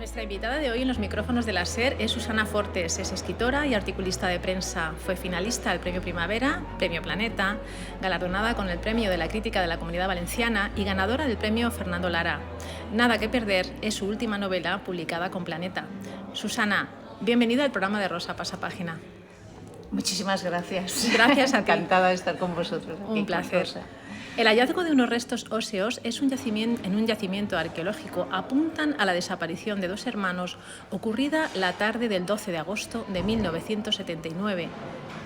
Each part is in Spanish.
Nuestra invitada de hoy en los micrófonos de la SER es Susana Fortes. Es escritora y articulista de prensa. Fue finalista del Premio Primavera, Premio Planeta, galardonada con el Premio de la Crítica de la Comunidad Valenciana y ganadora del Premio Fernando Lara. Nada que perder es su última novela publicada con Planeta. Susana, bienvenida al programa de Rosa Pasapágina. Muchísimas gracias. Gracias a ti. Encantada de estar con vosotros. Un placer. El hallazgo de unos restos óseos en un yacimiento arqueológico apuntan a la desaparición de dos hermanos ocurrida la tarde del 12 de agosto de 1979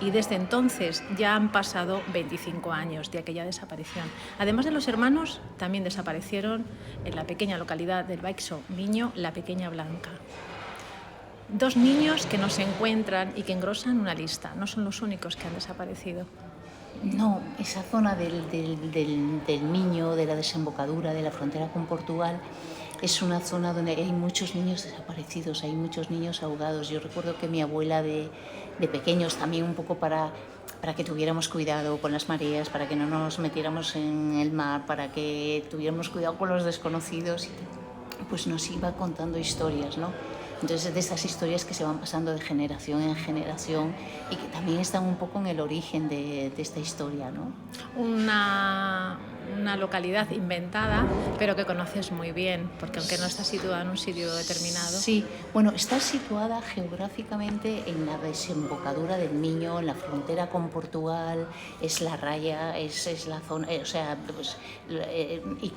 y desde entonces ya han pasado 25 años de aquella desaparición. Además de los hermanos, también desaparecieron en la pequeña localidad del Baixo Miño la pequeña Blanca. Dos niños que no se encuentran y que engrosan una lista. No son los únicos que han desaparecido. No, esa zona del Miño, de la desembocadura, de la frontera con Portugal, es una zona donde hay muchos niños desaparecidos, hay muchos niños ahogados. Yo recuerdo que mi abuela de pequeños, también un poco para que tuviéramos cuidado con las mareas, para que no nos metiéramos en el mar, para que tuviéramos cuidado con los desconocidos, pues nos iba contando historias, ¿no? Entonces, de estas historias que se van pasando de generación en generación y que también están un poco en el origen de esta historia, ¿no? Una localidad inventada, pero que conoces muy bien, porque aunque no está situada en un sitio determinado. Sí, bueno, está situada geográficamente en la desembocadura del Miño, en la frontera con Portugal, es la raya, es la zona, o sea, pues, y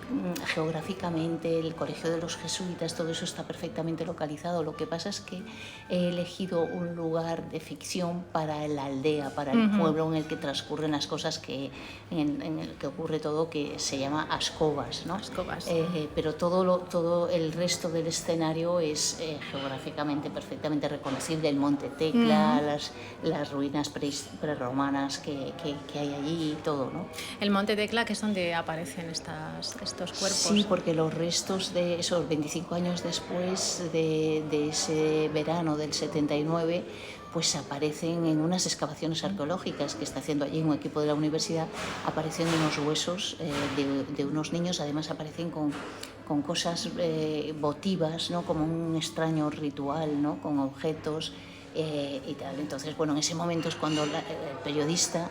geográficamente el Colegio de los Jesuitas, todo eso está perfectamente localizado. Lo que pasa es que he elegido un lugar de ficción para la aldea, para el pueblo en el que transcurren las cosas, en el que ocurre todo, que se llama Ascobas, ¿no? Ascobas. Pero todo el resto del escenario es geográficamente perfectamente reconocible. El Monte Tecla, las ruinas prerromanas que hay allí y todo, ¿no? El Monte Tecla, que es donde aparecen estos cuerpos. Sí, porque los restos de esos 25 años después de ese verano del 79, pues aparecen en unas excavaciones arqueológicas que está haciendo allí un equipo de la universidad, aparecen unos huesos de unos niños, además aparecen con cosas votivas, ¿no? Como un extraño ritual, ¿no? Con objetos y tal. Entonces, bueno, en ese momento es cuando un periodista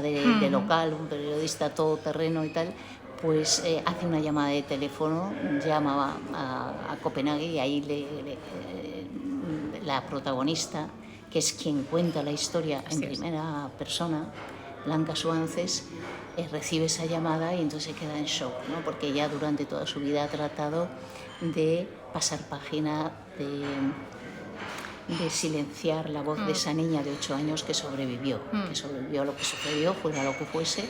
de local, un periodista todoterreno y tal, pues hace una llamada de teléfono, llama a Copenhague y ahí la protagonista, que es quien cuenta la historia en primera persona, Blanca Suances, recibe esa llamada y entonces se queda en shock, ¿no? Porque ella durante toda su vida ha tratado de pasar página, de silenciar la voz de esa niña de 8 años que sobrevivió a lo que sucedió, fuera lo que fuese.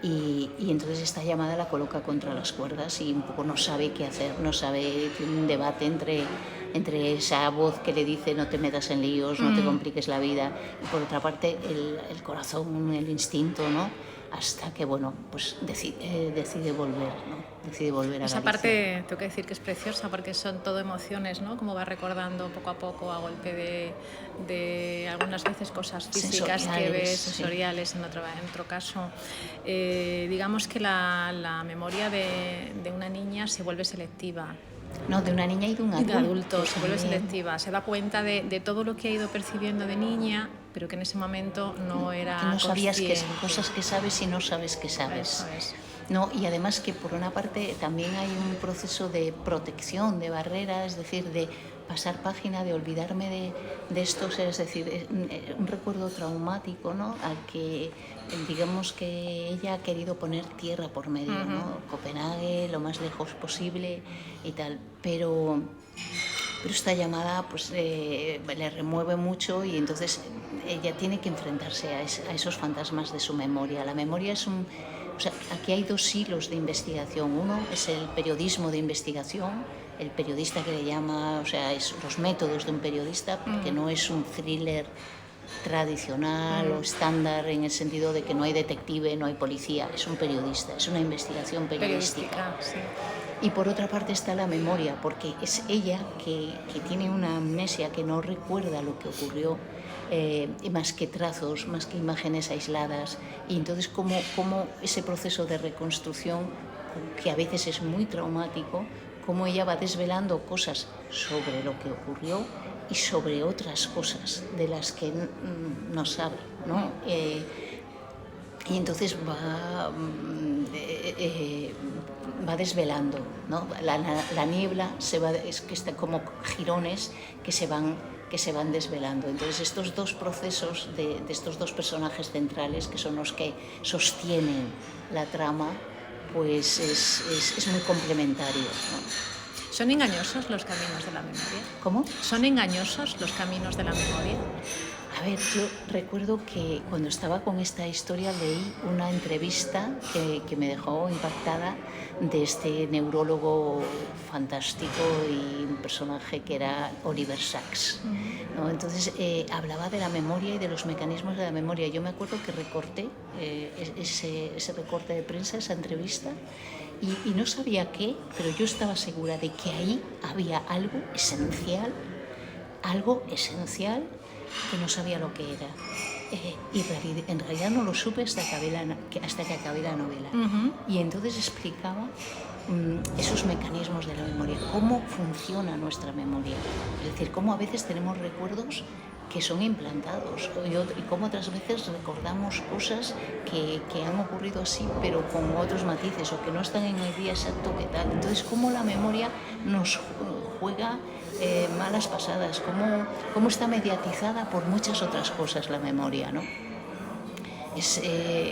Y entonces esta llamada la coloca contra las cuerdas y un poco no sabe qué hacer, no sabe, tiene un debate entre esa voz que le dice no te metas en líos, no te compliques la vida, y por otra parte el corazón, el instinto, ¿no? Hasta que, bueno, pues decide volver, ¿no? Decide volver a Galicia. Esa parte, tengo que decir que es preciosa porque son todo emociones, ¿no? Como va recordando poco a poco a golpe de algunas veces cosas físicas que ves, sensoriales, sí. En otro caso. Digamos que la memoria de una niña se vuelve selectiva. No, de una niña y de un adulto se vuelve selectiva, se da cuenta de todo lo que ha ido percibiendo de niña, pero que en ese momento no era que no sabías consciente. Cosas que sabes y no sabes que sabes. Eso es. No, y además que por una parte también hay un proceso de protección, de barrera, es decir, de pasar página, de olvidarme de esto, es decir, un recuerdo traumático, ¿no? Al que digamos que ella ha querido poner tierra por medio, ¿no? Copenhague, lo más lejos posible y tal, pero esta llamada pues le remueve mucho y entonces ella tiene que enfrentarse a esos fantasmas de su memoria. La memoria es o sea, aquí hay dos hilos de investigación. Uno es el periodismo de investigación, el periodista que le llama, o sea, es los métodos de un periodista, porque no es un thriller tradicional o estándar en el sentido de que no hay detective, no hay policía, es un periodista, es una investigación periodística. Sí. Y por otra parte está la memoria, porque es ella que tiene una amnesia, que no recuerda lo que ocurrió, más que trazos, más que imágenes aisladas. Y entonces cómo ese proceso de reconstrucción, que a veces es muy traumático, cómo ella va desvelando cosas sobre lo que ocurrió y sobre otras cosas de las que no sabe, ¿no? Y entonces va desvelando, ¿no? La niebla es que está como jirones que se van desvelando. Entonces estos dos procesos de estos dos personajes centrales, que son los que sostienen la trama, pues es muy complementario, ¿no? ¿Son engañosos los caminos de la memoria? ¿Cómo? ¿Son engañosos los caminos de la memoria? A ver, yo recuerdo que cuando estaba con esta historia leí una entrevista que me dejó impactada de este neurólogo fantástico y un personaje que era Oliver Sacks, ¿no? Entonces hablaba de la memoria y de los mecanismos de la memoria. Yo me acuerdo que recorté ese recorte de prensa, esa entrevista, y no sabía qué, pero yo estaba segura de que ahí había algo esencial que no sabía lo que era. Y en realidad no lo supe hasta que acabé la novela. Y entonces explicaba esos mecanismos de la memoria, cómo funciona nuestra memoria. Es decir, cómo a veces tenemos recuerdos que son implantados y cómo otras veces recordamos cosas que han ocurrido así, pero con otros matices o que no están en el día exacto que tal. Entonces, cómo la memoria nos juega malas pasadas, cómo está mediatizada por muchas otras cosas la memoria, ¿no?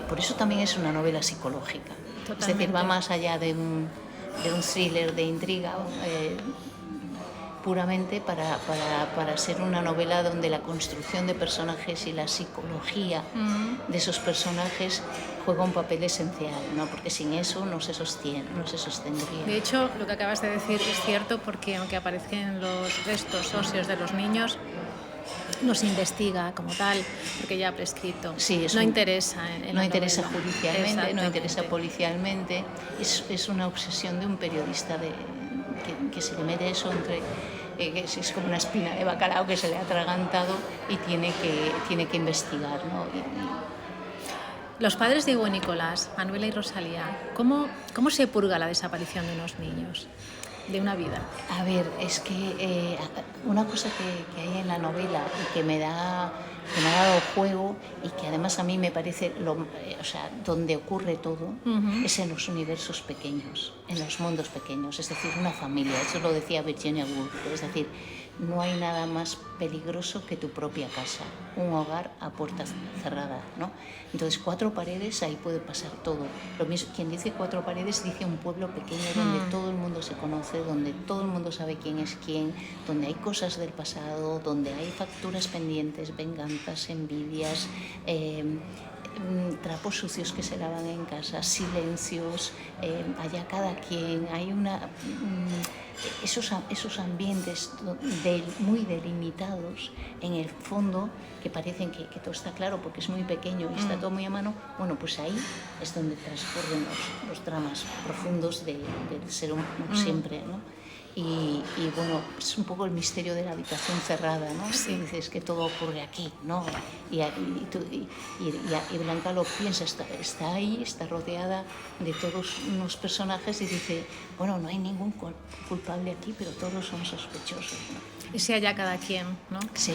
Por eso también es una novela psicológica. Totalmente. Es decir, va más allá de un thriller de intriga, puramente para ser una novela donde la construcción de personajes y la psicología de esos personajes juega un papel esencial, ¿no? Porque sin eso no se sostendría. De hecho, lo que acabas de decir es cierto, porque aunque aparecen los restos óseos de los niños, no se investiga como tal, porque ya ha prescrito. Sí, no interesa no interesa judicialmente, no interesa policialmente. Es una obsesión de un periodista que se le mete eso entre... es como una espina de bacalao que se le ha atragantado y tiene que investigar, ¿no? Los padres de Diego y Nicolás, Manuela y Rosalía, ¿cómo se purga la desaparición de unos niños, de una vida? A ver, es que una cosa que hay en la novela y que me ha dado juego y que además a mí me parece, donde ocurre todo, es en los universos pequeños, en los mundos pequeños, es decir, una familia. Eso lo decía Virginia Woolf, es decir, no hay nada más peligroso que tu propia casa, un hogar a puerta cerrada, ¿no? Entonces, 4 paredes, ahí puede pasar todo. Lo mismo, quien dice 4 paredes dice un pueblo pequeño donde todo el mundo se conoce, donde todo el mundo sabe quién es quién, donde hay cosas del pasado, donde hay facturas pendientes, venganzas, envidias, trapos sucios que se lavan en casa, silencios, allá cada quien, hay esos ambientes muy delimitados en el fondo, que parecen que todo está claro porque es muy pequeño y está todo muy a mano. Bueno, pues ahí es donde transcurren los dramas profundos del ser humano siempre, ¿no? Y bueno, es un poco el misterio de la habitación cerrada, ¿no? Sí. Y dices que todo ocurre aquí, ¿no? Y Blanca lo piensa, está ahí, está rodeada de todos unos personajes y dice, bueno, no hay ningún culpable aquí, pero todos son sospechosos, ¿no? Y si allá cada quien, ¿no? Sí,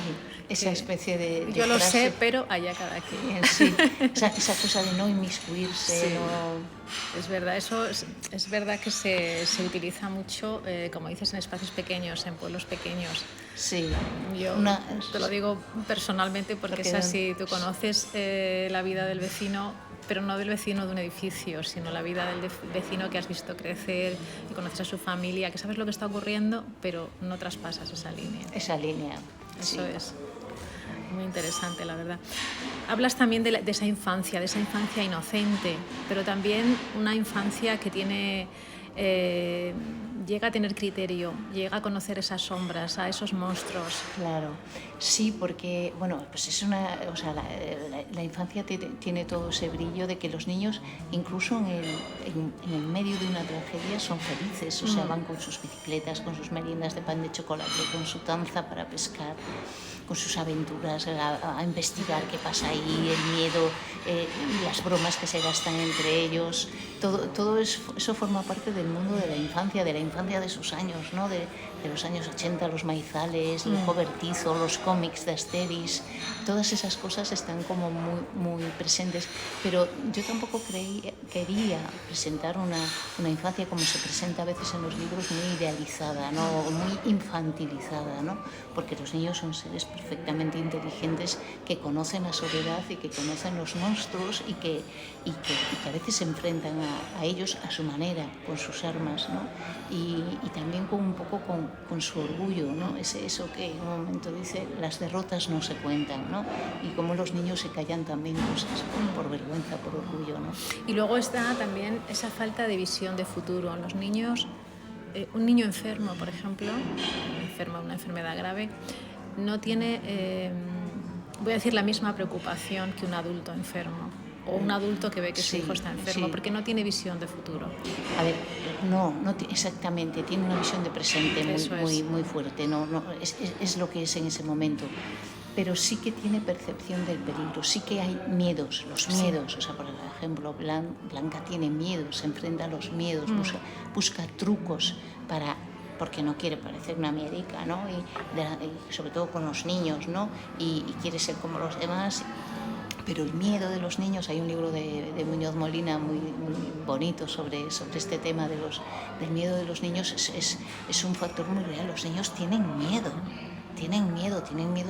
esa especie de yo frase, lo sé, pero allá cada quien. Sí, esa cosa de no inmiscuirse, sí. no... Es verdad, eso es verdad que se utiliza mucho, como dices, en espacios pequeños, en pueblos pequeños. Sí. Yo te lo digo personalmente porque es así. Tú conoces la vida del vecino, pero no del vecino de un edificio, sino la vida del vecino que has visto crecer, que conoces a su familia, que sabes lo que está ocurriendo, pero no traspasas esa línea. Esa línea. Eso sí. Es muy interesante, la verdad. Hablas también de esa infancia inocente, pero también una infancia que tiene... llega a tener criterio, llega a conocer esas sombras, a esos monstruos. Claro, sí, porque bueno, pues es la infancia tiene todo ese brillo de que los niños, incluso en el medio de una tragedia, son felices, o sea, van con sus bicicletas, con sus meriendas de pan de chocolate, con su tanza para pescar, con sus aventuras, a investigar qué pasa ahí, ahí, el miedo, las bromas que se gastan entre ellos, todo eso forma parte del mundo de la infancia de sus años, ¿no? De los años 80, los maizales, el cobertizo, los cómics de Asterix, todas esas cosas están como muy, muy presentes, pero yo tampoco quería presentar una infancia como se presenta a veces en los libros, muy idealizada, ¿no? O muy infantilizada, ¿no? Porque los niños son seres perfectamente inteligentes que conocen la soledad y que conocen los monstruos y que a veces se enfrentan a ellos a su manera, con sus armas, ¿no? Y también un poco con su orgullo, ¿no? Eso que en un momento dice, las derrotas no se cuentan, ¿no? Y cómo los niños se callan también cosas por vergüenza, por orgullo, ¿no? Y luego está también esa falta de visión de futuro. Los niños, un niño enfermo, por ejemplo, enfermo de una enfermedad grave, no tiene, voy a decir, la misma preocupación que un adulto enfermo o un adulto que ve que su hijo está enfermo, porque no tiene visión de futuro. A ver, no exactamente, tiene una visión de presente muy fuerte, es lo que es en ese momento. Pero sí que tiene percepción del peligro, sí que hay miedos, los miedos, o sea, por ejemplo, Blanca tiene miedos, se enfrenta a los miedos, busca trucos porque no quiere parecer una miedica, ¿no? Y sobre todo con los niños, ¿no? Y quiere ser como los demás. Pero el miedo de los niños, hay un libro de Muñoz Molina muy bonito sobre este tema del miedo de los niños, es un factor muy real. Los niños tienen miedo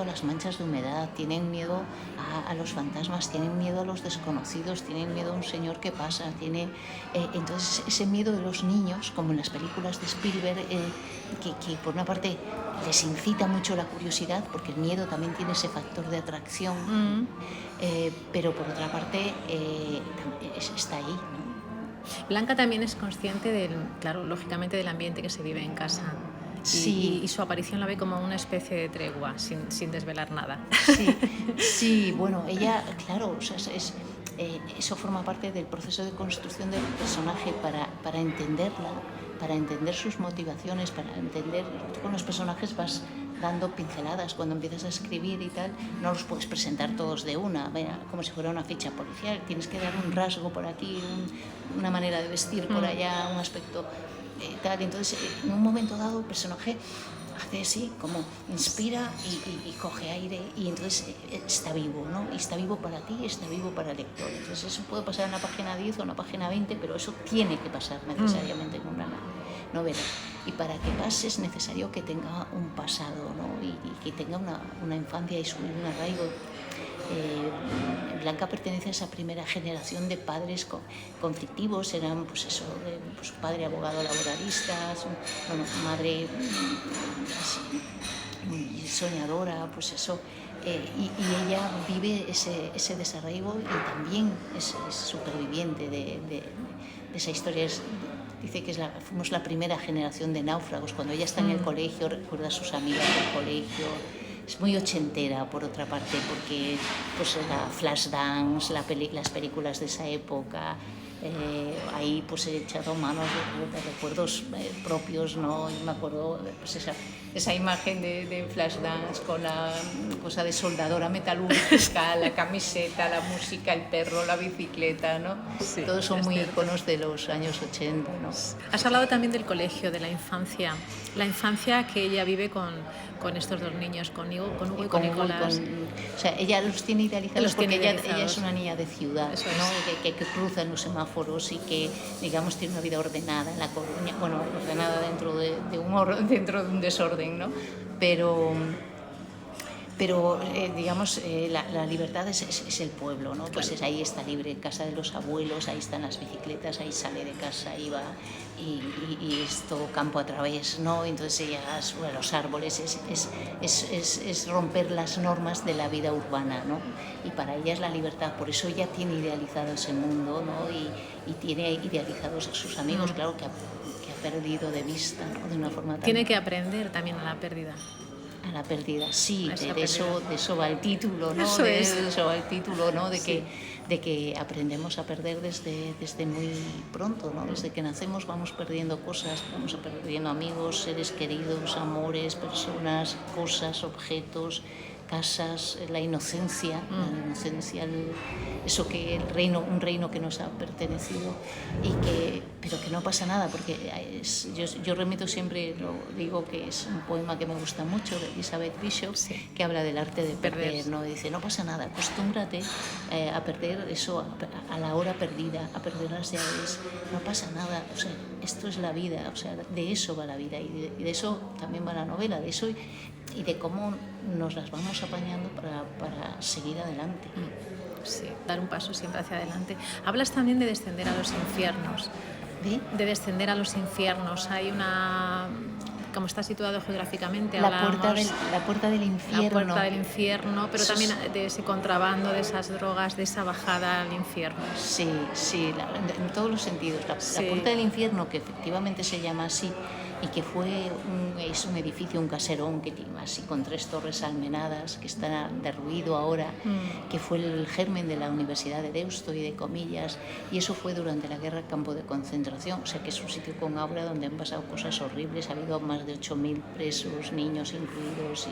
a las manchas de humedad, tienen miedo a los fantasmas, tienen miedo a los desconocidos, tienen miedo a un señor que pasa, entonces ese miedo de los niños, como en las películas de Spielberg, que por una parte les incita mucho la curiosidad, porque el miedo también tiene ese factor de atracción, pero por otra parte está ahí, ¿no? Blanca también es consciente lógicamente del ambiente que se vive en casa. Sí. Y su aparición la ve como una especie de tregua, sin desvelar nada. Sí, bueno, ella, claro, o sea, eso forma parte del proceso de construcción del personaje para entenderla, para entender sus motivaciones, para entender. Tú con los personajes vas dando pinceladas. Cuando empiezas a escribir y tal, no los puedes presentar todos de una, como si fuera una ficha policial. Tienes que dar un rasgo por aquí, una manera de vestir por allá, un aspecto tal. Entonces, en un momento dado, el personaje hace así, como inspira y coge aire, y entonces está vivo, ¿no? Y está vivo para ti, está vivo para el lector. Entonces, eso puede pasar en la página 10 o en la página 20, pero eso tiene que pasar necesariamente en una novela. Y para que pase es necesario que tenga un pasado, ¿no? Y que tenga una infancia y un arraigo. Blanca pertenece a esa primera generación de padres conflictivos, eran pues eso, su padre abogado laboralista, su madre muy soñadora, pues eso, y ella vive ese desarraigo y también es superviviente de esa historia. Dice que fuimos la primera generación de náufragos. Cuando ella está en el colegio, recuerda a sus amigas del colegio. Es muy ochentera, por otra parte, porque pues la Flashdance, las películas de esa época, ahí pues he echado manos de recuerdos propios, ¿no? Yo me acuerdo pues esa imagen de Flashdance con la cosa de soldadora metalúrgica, la camiseta, la música, el perro, la bicicleta, ¿no? Sí, todos son muy iconos de los años 80, ¿no? Has hablado también del colegio, de la infancia que ella vive con estos dos niños, con Hugo y con Nicolás. O sea, ella los tiene idealizados porque ella es una niña de ciudad, ¿no? Que cruza en los semáforos y que, digamos, tiene una vida ordenada en La Coruña, bueno, ordenada dentro de un desorden, ¿no? Pero digamos, la libertad es el pueblo, ¿no? Pues ahí está libre, en casa de los abuelos, ahí están las bicicletas, ahí sale de casa, ahí va, y es todo campo a través, ¿no? Entonces ella sube a los árboles, es romper las normas de la vida urbana, ¿no? Y para ella es la libertad, por eso ella tiene idealizado ese mundo, ¿no? Y tiene idealizados a sus amigos, claro, que ha perdido de vista, ¿no? De una forma tan... Tiene que aprender también a la pérdida. A la pérdida, sí, de eso va el título, ¿no? Eso va el título, ¿no? De que aprendemos a perder desde muy pronto, ¿no? Desde que nacemos vamos perdiendo cosas, vamos perdiendo amigos, seres queridos, amores, personas, cosas, objetos, casas, la inocencia, eso que un reino que nos ha pertenecido, pero que no pasa nada, porque yo remito siempre, lo digo, que es un poema que me gusta mucho, de Elizabeth Bishop, que habla del arte de perder, ¿no? Dice, no pasa nada, acostúmbrate a perder eso, a la hora perdida, a perder las llaves, no pasa nada, o sea, esto es la vida, o sea, de eso va la vida, y de eso también va la novela, de eso y de cómo nos las vamos apañando para seguir adelante. Sí, dar un paso siempre hacia adelante. Hablas también de descender a los infiernos. De descender a los infiernos. Hay una... Como está situado geográficamente, la puerta del infierno. La puerta del infierno, pero también de ese contrabando, de esas drogas, de esa bajada al infierno. Sí, en todos los sentidos. La puerta del infierno, que efectivamente se llama así, y que es un edificio, un caserón que tiene así con 3 torres almenadas, que está derruido ahora, que fue el germen de la Universidad de Deusto y de Comillas, y eso fue durante la guerra campo de concentración, o sea que es un sitio con aura donde han pasado cosas horribles, ha habido más de 8.000 presos, niños incluidos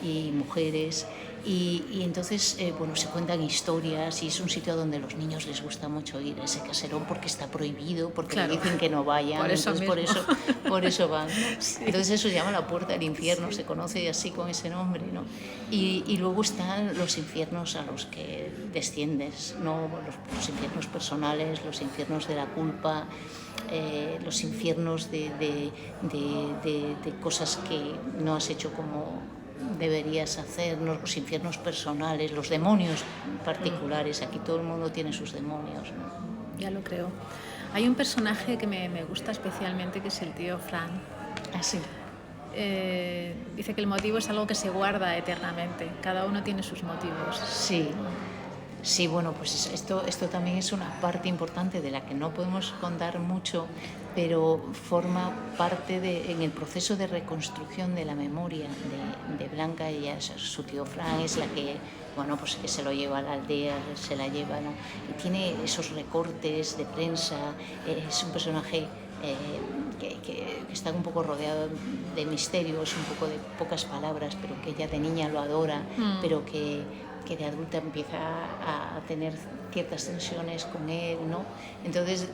y mujeres, y entonces se cuentan historias, y es un sitio donde a los niños les gusta mucho ir a ese caserón porque está prohibido, porque le dicen que no vayan, por eso van, ¿no? Sí. Entonces eso se llama la puerta del infierno, se conoce así con ese nombre, ¿no? Y luego están los infiernos a los que desciendes, ¿no? Los infiernos personales, los infiernos de la culpa, los infiernos de cosas que no has hecho como deberías hacer, los infiernos personales, los demonios particulares. Aquí todo el mundo tiene sus demonios, ¿no? Ya lo creo. Hay un personaje que me gusta especialmente, que es el tío Frank. Ah, sí. Dice que el motivo es algo que se guarda eternamente. Cada uno tiene sus motivos. Sí, bueno, pues esto también es una parte importante de la que no podemos contar mucho, pero forma parte en el proceso de reconstrucción de la memoria de Blanca. Ella, su tío Fran es la que, pues que se lo lleva a la aldea, se la lleva, ¿no? Y tiene esos recortes de prensa, es un personaje que está un poco rodeado de misterio, es un poco de pocas palabras, pero que ella de niña lo adora, pero que de adulta empieza a tener ciertas tensiones con él, ¿no? Entonces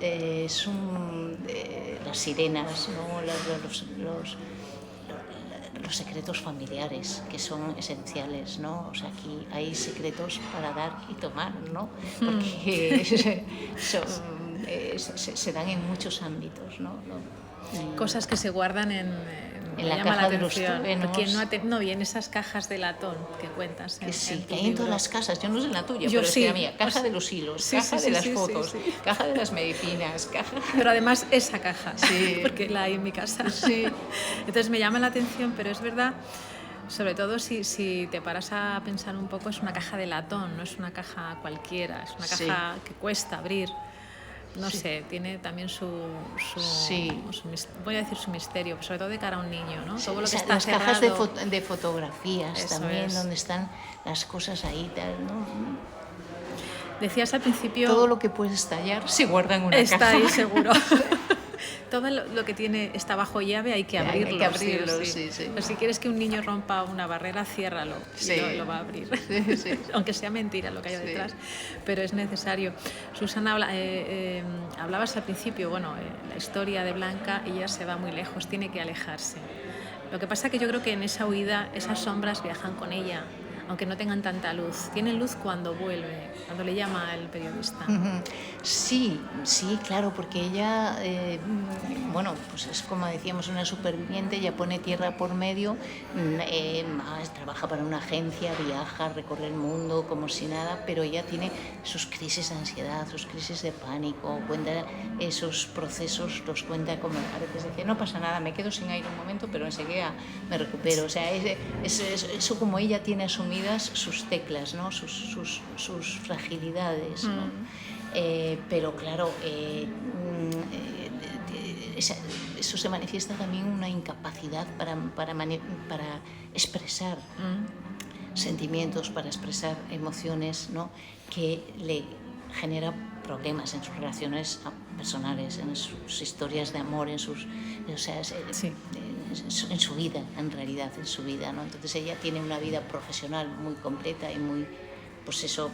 las sirenas, ¿no? Los secretos familiares, que son esenciales, ¿no? O sea, aquí hay secretos para dar y tomar, ¿no? Porque se dan en muchos ámbitos, ¿no? Cosas que se guardan en la caja de los truenos. No, y en esas cajas de latón que cuentas. Que hay en todas las casas. Yo no sé en la tuya, pero sí, es que la mía. Caja de los hilos, caja de las fotos, caja de las medicinas, caja... Pero además esa caja, porque la hay en mi casa. Sí. Entonces me llama la atención, pero es verdad, sobre todo si te paras a pensar un poco, es una caja de latón, no es una caja cualquiera, es una caja que cuesta abrir. No sé, tiene también voy a decir su misterio, sobre todo de cara a un niño, ¿no? Todo lo que está las cerrado. Cajas de fotografías también, donde están las cosas ahí, tal, ¿no? Decías al principio... Todo lo que puede estallar se guarda en una caja. Está ahí seguro. Todo lo que está bajo llave hay que abrirlo. Hay que abrirlo, sí. Pero si quieres que un niño rompa una barrera, ciérralo y lo va a abrir. Sí. Aunque sea mentira lo que haya detrás, pero es necesario. Susana, hablabas al principio, la historia de Blanca, ella se va muy lejos, tiene que alejarse. Lo que pasa es que yo creo que en esa huida, esas sombras viajan con ella, aunque no tengan tanta luz. Tienen luz cuando vuelve, cuando le llama el periodista. Sí, claro, porque ella, pues es como decíamos, una superviviente, ella pone tierra por medio, trabaja para una agencia, viaja, recorre el mundo como si nada, pero ella tiene sus crisis de ansiedad, sus crisis de pánico, cuenta esos procesos, los cuenta como a veces dice, no pasa nada, me quedo sin aire un momento, pero enseguida me recupero. O sea, eso como ella tiene asumidas sus teclas, ¿no? sus fragilidades, ¿no? Pero claro, eso se manifiesta también una incapacidad para expresar sentimientos, para expresar emociones, ¿no? Que le genera problemas en sus relaciones personales, en sus historias de amor, en su vida, en realidad, en su vida, ¿no? Entonces ella tiene una vida profesional muy completa y muy, pues eso,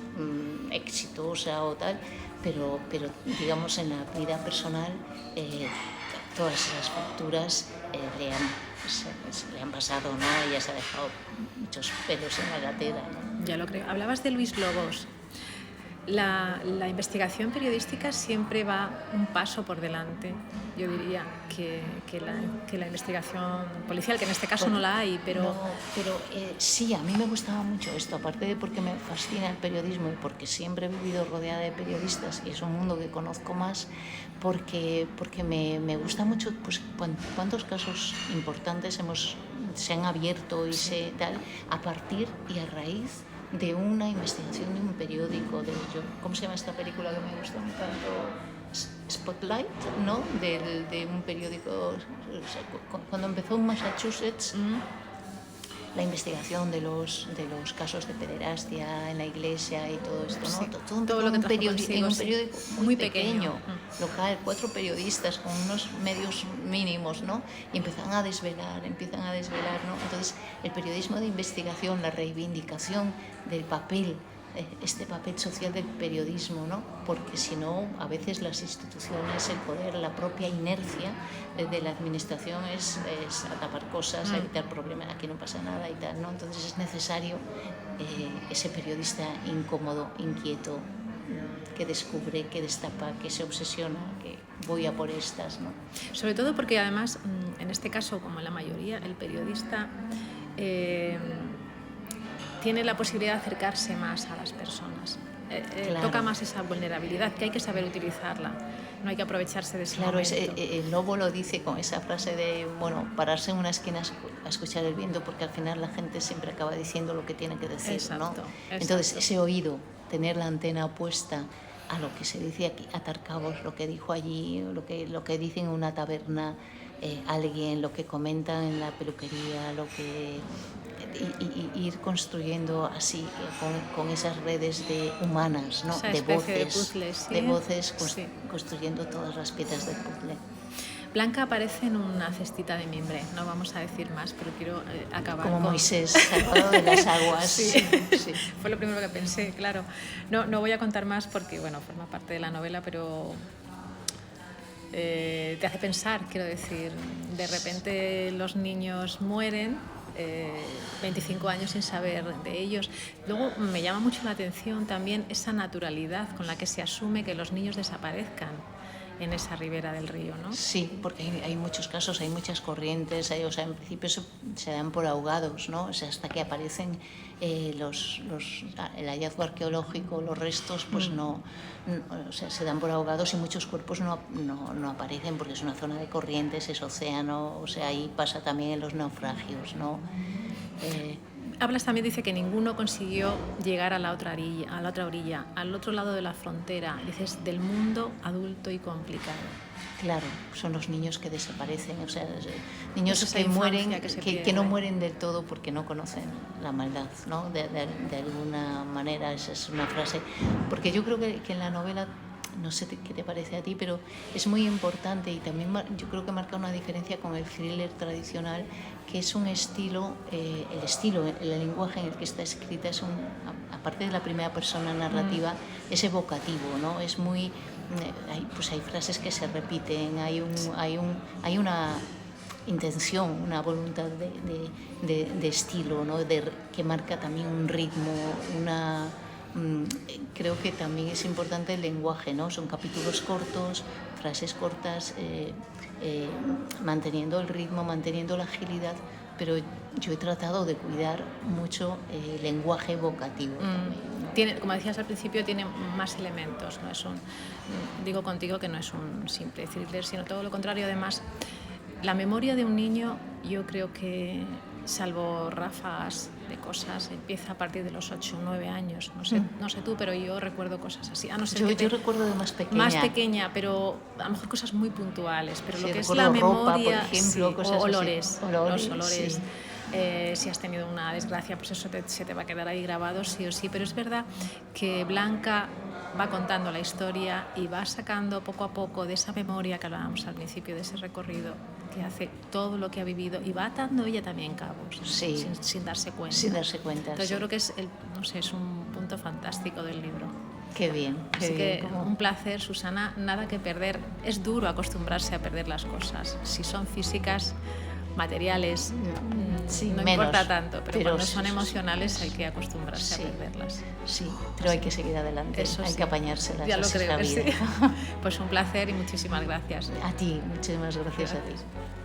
exitosa o tal, pero digamos en la vida personal todas esas facturas le han pasado, ¿no? Ella se ha dejado muchos pelos en la gatera, ¿no? Ya lo creo. Hablabas de Luis Lobos. La investigación periodística siempre va un paso por delante, yo diría, que la investigación policial, que en este caso no la hay, pero... No, pero sí, a mí me gustaba mucho esto, aparte de porque me fascina el periodismo y porque siempre he vivido rodeada de periodistas y es un mundo que conozco más, porque me gusta mucho pues, cuántos casos importantes se han abierto y tal, a partir y a raíz de una investigación de un periódico, ¿cómo se llama esta película que me gusta tanto? Spotlight, ¿no? De un periódico, o sea, cuando empezó en Massachusetts, la investigación de los casos de pederastia en la iglesia y todo esto, ¿no? Sí, todo lo que en un periódico muy pequeño, local, 4 periodistas con unos medios mínimos, ¿no? Y empiezan a desvelar, ¿no? Entonces, el periodismo de investigación, la reivindicación del papel, este papel social del periodismo, ¿no? Porque si no, a veces las instituciones, el poder, la propia inercia de la administración es a tapar cosas, a evitar problemas, aquí no pasa nada y tal, ¿no? Entonces es necesario ese periodista incómodo, inquieto, que descubre, que destapa, que se obsesiona, que voy a por estas, ¿no? Sobre todo porque además, en este caso, como en la mayoría, el periodista tiene la posibilidad de acercarse más a las personas. Claro. Toca más esa vulnerabilidad, que hay que saber utilizarla, no hay que aprovecharse de ese momento. El Lobo lo dice con esa frase de, bueno, pararse en una esquina a escuchar el viento, porque al final la gente siempre acaba diciendo lo que tiene que decir, exacto, ¿no? Exacto. Entonces, ese oído, tener la antena puesta a lo que se dice aquí, atar cabos, lo que dijo allí, lo que dicen en una taberna, alguien, lo que comentan en la peluquería, y ir construyendo así con esas redes humanas, ¿no? De voces, de voces construyendo todas las piezas del puzzle. Blanca aparece en una cestita de mimbre, no vamos a decir más, pero quiero acabar como Moisés, salvado de las aguas. Sí. Fue lo primero que pensé, claro. No voy a contar más porque, bueno, forma parte de la novela, pero te hace pensar, quiero decir, de repente los niños mueren, 25 años sin saber de ellos. Luego me llama mucho la atención también esa naturalidad con la que se asume que los niños desaparezcan en esa ribera del río, ¿no? Sí, porque hay muchos casos, hay muchas corrientes, o sea, en principio se dan por ahogados, ¿no? O sea, hasta que aparecen el hallazgo arqueológico, los restos, pues no, o sea, se dan por ahogados y muchos cuerpos no aparecen porque es una zona de corrientes, es océano, o sea, ahí pasa también en los naufragios, ¿no? Hablas también, dice que ninguno consiguió llegar a la otra orilla, al otro lado de la frontera, dices, del mundo adulto y complicado. Claro, son los niños que desaparecen, o sea, niños que mueren, que no mueren del todo porque no conocen la maldad, ¿no? De alguna manera, esa es una frase, porque yo creo que en la novela, no sé qué te parece a ti, pero es muy importante y también yo creo que marca una diferencia con el thriller tradicional, que es un estilo, el lenguaje en el que está escrita es aparte de la primera persona narrativa, es evocativo, ¿no? Es muy, hay frases que se repiten, hay una intención, una voluntad de estilo, ¿no? Que marca también un ritmo, creo que también es importante el lenguaje, ¿no? Son capítulos cortos, frases cortas, manteniendo el ritmo, manteniendo la agilidad, pero yo he tratado de cuidar mucho el lenguaje evocativo también, ¿no? Como decías al principio, tiene más elementos, no es digo contigo que no es un simple thriller, sino todo lo contrario. Además, la memoria de un niño, yo creo que, salvo ráfagas de cosas, empieza a partir de los 8 o 9 años. No sé tú, pero yo recuerdo cosas así. Yo recuerdo de más pequeña. Más pequeña, pero a lo mejor cosas muy puntuales. Pero sí, lo que es la memoria, ropa, por ejemplo, sí, cosas olores, así. Los olores. Sí. Si has tenido una desgracia, pues eso se te va a quedar ahí grabado sí o sí. Pero es verdad que Blanca va contando la historia y va sacando poco a poco de esa memoria que hablábamos al principio, de ese recorrido, que hace todo lo que ha vivido y va atando ella también cabos, Sí. sin darse cuenta. Sin darse cuenta. Entonces sí. yo creo que es un punto fantástico del libro. Qué bien. Así qué que bien. un placer, Susana, nada que perder. Es duro acostumbrarse a perder las cosas. Si son físicas, materiales, Sí, no menos, importa tanto, pero cuando son sí, emocionales hay que acostumbrarse sí. a perderlas. Sí, pero hay que seguir adelante, Eso hay sí. que apañárselas. Ya lo así es creo la que sí. vida. Pues un placer y muchísimas gracias. A ti, muchísimas gracias a ti. Gracias.